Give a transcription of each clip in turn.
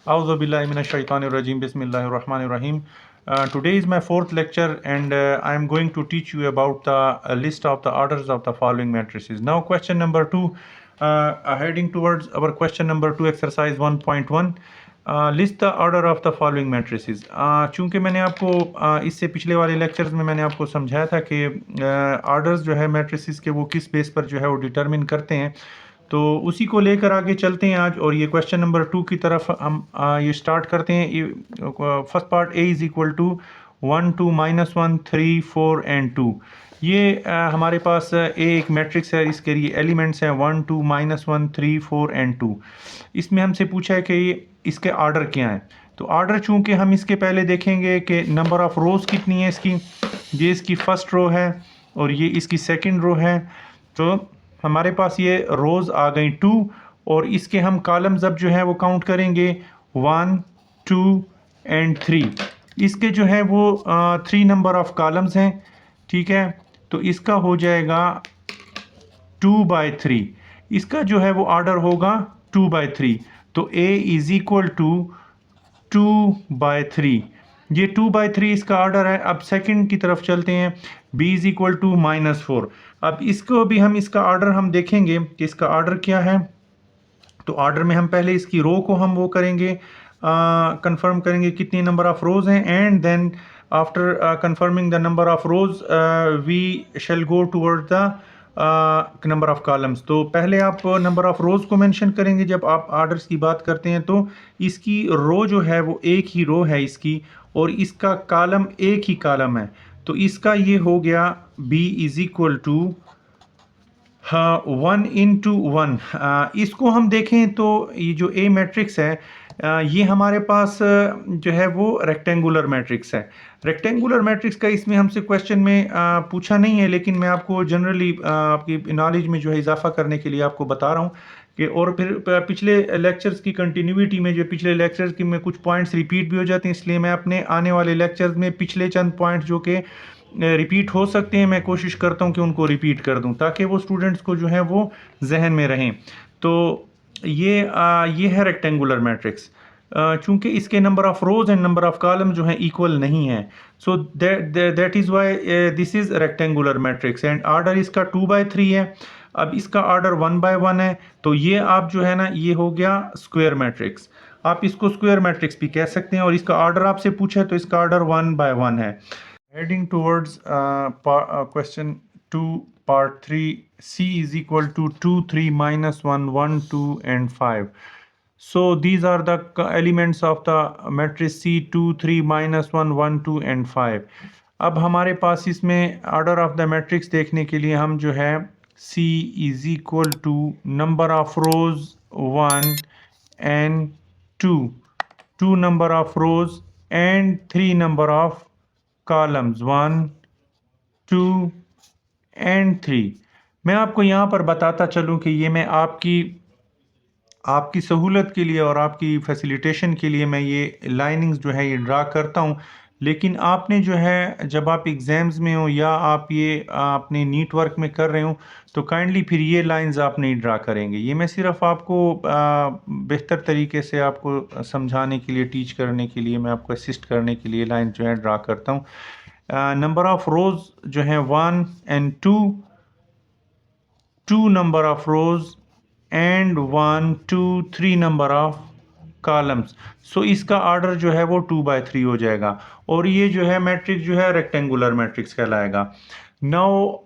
A'udhu billahi minash shaitanir rajim. Bismillahir rahmanir rahim. Today is my fourth lecture, and I am going to teach you about the list of the orders of the following matrices. Now, question number two, heading towards our question number two, exercise 1.1. List the order of the following matrices. चूँकि मैंने आपको इससे पिछले वाले lectures में मैंने आपको समझाया था कि ऑर्डर्स जो है मैट्रिसेस के वो किस बेस पर जो है वो डिटरमिन करते हैं, तो उसी को लेकर आगे चलते हैं आज। और ये क्वेश्चन नंबर टू की तरफ हम ये स्टार्ट करते हैं। First part A is equal to 1 2 -1 3 4 and 2। ये हमारे पास एक मैट्रिक्स है, इसके लिए एलिमेंट्स हैं 1 2 -1 3 4 एंड 2। इसमें हमसे पूछा है कि इसके ऑर्डर क्या हैं। तो ऑर्डर चूँकि हम इसके पहले देखेंगे कि नंबर ऑफ़ रोज़ कितनी है इसकी, ये इसकी फर्स्ट रो है और ये इसकी सेकंड रो है। तो हमारे पास ये रोज़ आ गई 2, और इसके हम कॉलम्स अब जो है वो काउंट करेंगे 1 2 एंड 3। इसके जो है वो 3 नंबर ऑफ़ कॉलम्स हैं, ठीक है। तो इसका हो जाएगा 2/3। इसका जो है वो ऑर्डर होगा 2/3। तो A इज़ इक्वल टू 2/3। ये 2/3 इसका ऑर्डर है। अब सेकंड की तरफ चलते हैं, B इज़ इक्वल टू -4। अब इसको भी हम इसका ऑर्डर हम देखेंगे कि इसका ऑर्डर क्या है। तो ऑर्डर में हम पहले इसकी रो को हम वो करेंगे, कंफर्म करेंगे कितनी नंबर ऑफ़ रोज़ हैं, and then after confirming the number of rows we shall go toward the number of columns. तो पहले आप नंबर ऑफ़ रोज़ को मेंशन करेंगे जब आप ऑर्डर्स की बात करते हैं। तो इसकी रो जो है वो एक ही रो है इसकी, और इसका कॉलम एक ही कॉलम है। तो इसका ये हो गया B is equal to 1 into 1। इसको हम देखें तो ये जो A मैट्रिक्स है, ये हमारे पास जो है वो रेक्टेंगुलर मैट्रिक्स है। रेक्टेंगुलर मैट्रिक्स का इसमें हमसे क्वेश्चन में पूछा नहीं है, लेकिन मैं आपको जनरली आपकी नॉलेज में जो है इजाफा करने के लिए आपको बता रहा हूँ कि, और फिर पिछले लेक्चर्स की कंटिन्यूटी में जो पिछले लेक्चर्स की में कुछ पॉइंट्स रिपीट भी हो जाते हैं, इसलिए मैं अपने आने वाले लेक्चर्स में पिछले चंद पॉइंट्स जो कि रिपीट हो सकते हैं, मैं कोशिश करता हूं कि उनको रिपीट कर दूं ताकि वो स्टूडेंट्स को जो है वो जहन में रहें। तो ये है रेक्टेंगुलर मैट्रिक्स। चूंकि इसके number of rose and number of column जो है इक्वल नहीं है, so that is why this is rectangular matrix, and order इसका 2/3 है। अब इसका ऑर्डर 1/1 है। तो ये आप जो है ना, ये हो गया स्क्वायर मैट्रिक्स। आप इसको स्क्वायर मैट्रिक्स भी कह सकते हैं, और इसका ऑर्डर आपसे पूछा है तो इसका ऑर्डर 1/1 है। Heading towards question 2 part 3, C is equal to 2 3 -1 1 2 and 5. So these are the elements of the matrix C, 2 3 -1 1 2 and 5. अब हमारे पास इसमें ऑर्डर ऑफ द मैट्रिक्स देखने के लिए हम जो है C is equal to number of rows 1 and 2, 2 number of rows and 3 number of columns 1 2 and 3। मैं आपको यहाँ पर बताता चलूँ कि ये मैं आपकी सहूलत के लिए और आपकी फैसिलिटेशन के लिए मैं ये लाइनिंग्स जो है ये ड्रा करता हूँ, लेकिन आपने जो है जब आप एग्ज़ाम्स में हो या आप ये अपने नीट वर्क में कर रहे हो तो काइंडली फिर ये लाइंस आप नहीं ड्रा करेंगे। ये मैं सिर्फ आपको बेहतर तरीके से आपको समझाने के लिए, टीच करने के लिए, मैं आपको असिस्ट करने के लिए लाइन जो है ड्रा करता हूँ। नंबर ऑफ़ रोज़ जो है 1 and 2, 2 number of rows and 1 2 3 number of columns. So इसका ऑर्डर जो है वो 2/3 हो जाएगा, और ये जो है मैट्रिक्स जो है रेक्टेंगुलर मैट्रिक्स कहलाएगा। Now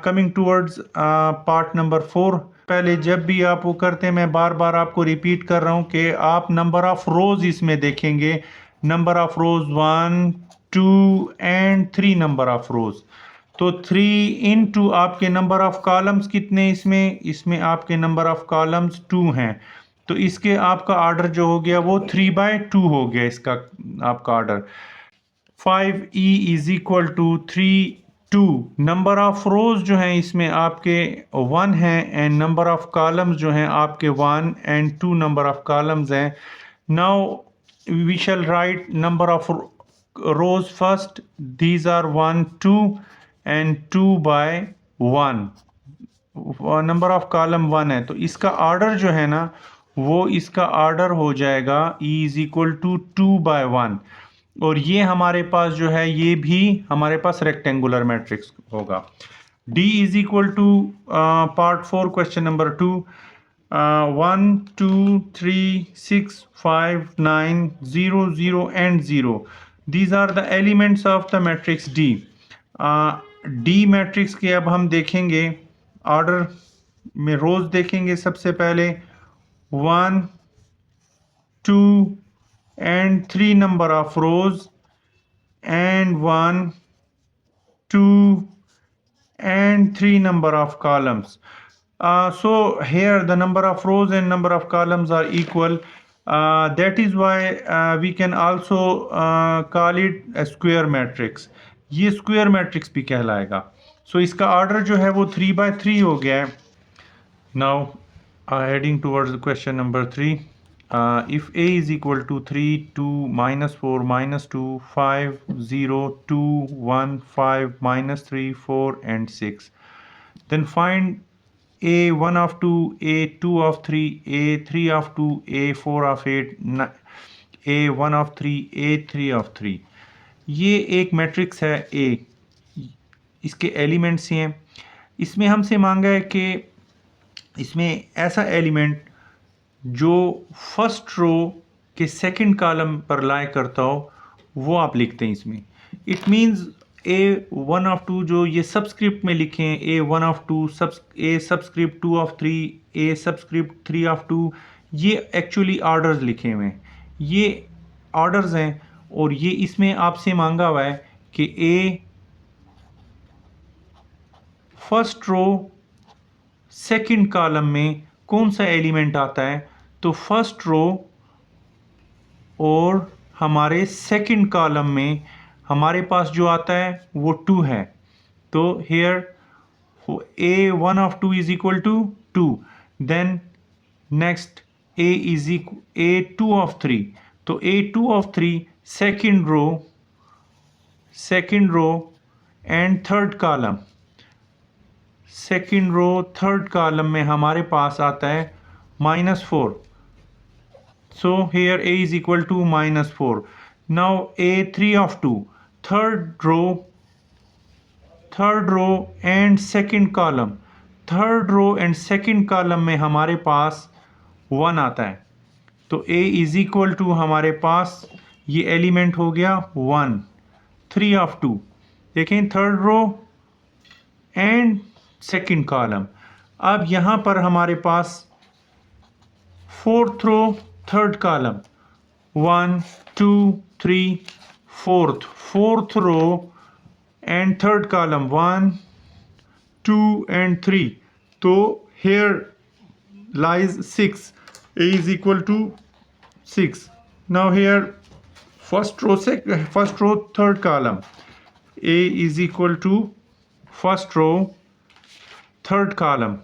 coming towards part number 4। पहले जब भी आप वो करते हैं, मैं बार बार आपको रिपीट कर रहा हूँ कि आप नंबर ऑफ़ रोज़ इसमें देखेंगे, number of rows 1 2 and 3 number of rows. तो 3 इंटू आपके नंबर ऑफ़ कॉलम्स कितने, इसमें आपके नंबर ऑफ़ कॉलम्स 2 हैं। तो इसके आपका ऑर्डर जो हो गया वो 3/2 हो गया इसका आपका order. 5E is equal to 3 2। Number of rows जो हैं इसमें आपके 1 हैं, एंड नंबर ऑफ़ कॉलम्स जो हैं आपके 1 एंड 2 नंबर ऑफ़ कॉलम्स हैं। Now we shall write number of rows first. These are 1 2 and 2/1। Number of column 1 है, तो इसका ऑर्डर जो है ना वो इसका ऑर्डर हो जाएगा E इज इक्वल टू 2/1, और ये हमारे पास जो है ये भी हमारे पास रेक्टेंगुलर मैट्रिक्स होगा। D is equal to part 4 question number 2, 1 2 3 6 5 9 0 0 and 0, these are the elements of the matrix D। D matrix के अब हम देखेंगे ऑर्डर में, रोज देखेंगे सबसे पहले 1 2 and 3 number of rows and 1 2 and 3 number of columns. So here the number of rows and number of columns are equal. That is why we can also call it a square matrix. ये square matrix भी कहलाएगा। So इसका order जो है वो 3/3 हो गया है। Now heading towards the question number 3. If A is equal to 3 2 -4 -2 5 0 2 1 5 -3 4 and 6, then find A1 of 2, A2 of 3, A3 of 2, A4 of 8, A1 of 3, A3 of 3। ये एक मैट्रिक्स है A, इसके एलिमेंट्स ही हैं। इसमें हमसे मांगा है कि इसमें ऐसा एलिमेंट जो फर्स्ट रो के सेकंड कॉलम पर लाई करता हो वो आप लिखते हैं इसमें। इट मींस A1 ऑफ 2 जो ये सबस्क्रिप्ट में लिखे हैं, A1 of 2 A subscript 2 of 3, A subscript 3 of 2, ये एक्चुअली ऑर्डर्स लिखे हुए हैं, ये ऑर्डर्स हैं। और ये इसमें आपसे मांगा हुआ है कि A first row second column में कौन सा एलिमेंट आता है। तो फर्स्ट रो और हमारे सेकंड कॉलम में हमारे पास जो आता है वो 2 है। तो here A1 of 2 is equal to 2। Then next A2 of 3, तो A2 of 3 second row and third column, second row third column में हमारे पास आता है -4। So here A is equal to -4. Now A3 of 2, third row and second column, third row and second column में हमारे पास 1 आता है। तो A is equal to हमारे पास ये एलिमेंट हो गया 1। 3 of 2, देखें third row and second column. अब यहाँ पर हमारे पास fourth row third column 1 2 3 fourth row and third column 1 2 and 3। तो here lies 6, A is equal to 6। now here first row third column, A is equal to first row third column,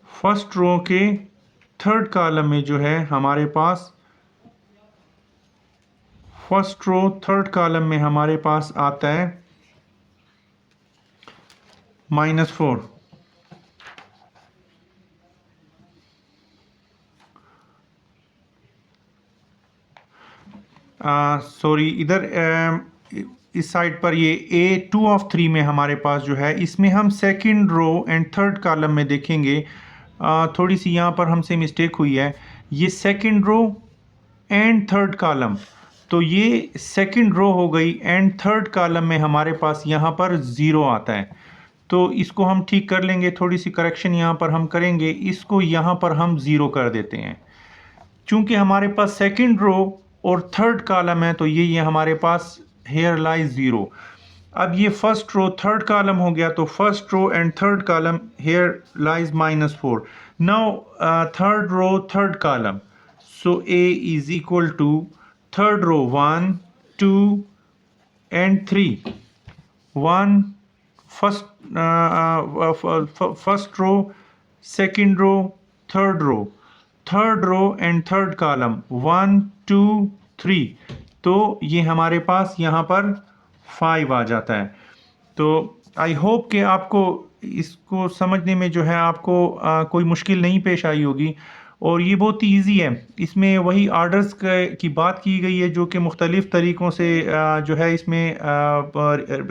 first row के third column में जो है हमारे पास first row third column में हमारे पास आता है -4। सॉरी, इधर इस साइड पर ये A2 ऑफ 3 में हमारे पास जो है, इसमें हम second row and third column में देखेंगे थोड़ी सी यहाँ पर हमसे मिस्टेक हुई है। ये second row and third column, तो ये सेकंड रो हो गई एंड थर्ड कॉलम में हमारे पास यहाँ पर 0 आता है। तो इसको हम ठीक कर लेंगे, थोड़ी सी करेक्शन यहाँ पर हम करेंगे, इसको यहाँ पर हम 0 कर देते हैं। चूँकि हमारे पास सेकंड रो और थर्ड कॉलम है तो ये हमारे पास हेयर लाइज 0। अब ये फर्स्ट रो थर्ड कॉलम हो गया, तो first row and third column here lies -4। Now third row third column, so A is equal to third row 1 2 and 3। 1 first row second row third row and third column 1 2 3। तो ये हमारे पास यहाँ पर 5 आ जाता है। तो आई होप कि आपको इसको समझने में जो है आपको कोई मुश्किल नहीं पेश आई होगी और ये बहुत ही ईज़ी है। इसमें वही ऑर्डर्स की बात की गई है जो कि मुख्तलिफ़ तरीक़ों से जो है इसमें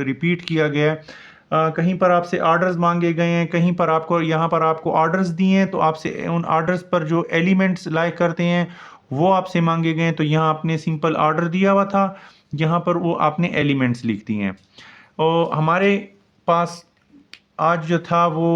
रिपीट किया गया है। कहीं पर आपसे ऑर्डर्स मांगे गए हैं, कहीं पर आपको यहाँ पर आपको ऑर्डर्स दिए हैं तो आपसे उन ऑर्डर्स पर जो एलिमेंट्स लाइक करते हैं वो आपसे मांगे गए हैं। तो यहाँ आपने सिंपल ऑर्डर दिया हुआ था, यहाँ पर वो आपने एलिमेंट्स लिख दिए हैं। और हमारे पास आज जो था वो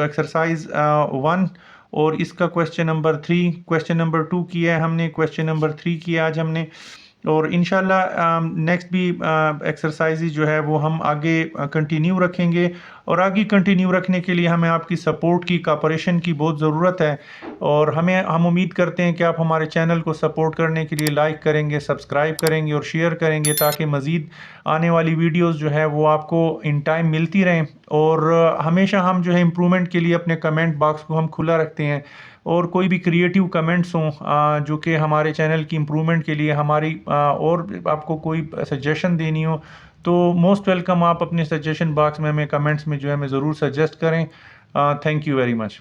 एक्सरसाइज 1 और इसका क्वेश्चन नंबर 3, क्वेश्चन नंबर 2 किया है हमने, क्वेश्चन नंबर 3 किया आज हमने। और इंशाल्लाह नेक्स्ट भी एक्सरसाइजेज जो है वो हम आगे कंटिन्यू रखेंगे और आगे कंटिन्यू रखने के लिए हमें आपकी सपोर्ट की, कोऑपरेशन की बहुत ज़रूरत है। और हम उम्मीद करते हैं कि आप हमारे चैनल को सपोर्ट करने के लिए लाइक करेंगे, सब्सक्राइब करेंगे और शेयर करेंगे ताकि मज़ीद आने वाली वीडियोस जो है वो आपको इन टाइम मिलती रहें। और हमेशा हम जो है इम्प्रूवमेंट के लिए अपने कमेंट बॉक्स को हम खुला रखते हैं और कोई भी क्रिएटिव कमेंट्स हों जो कि हमारे चैनल की इम्प्रूवमेंट के लिए हमारी और आपको कोई सजेशन देनी हो तो मोस्ट वेलकम, आप अपने सजेशन बॉक्स में हमें कमेंट्स में जो है हमें ज़रूर सजेस्ट करें। Thank you very much.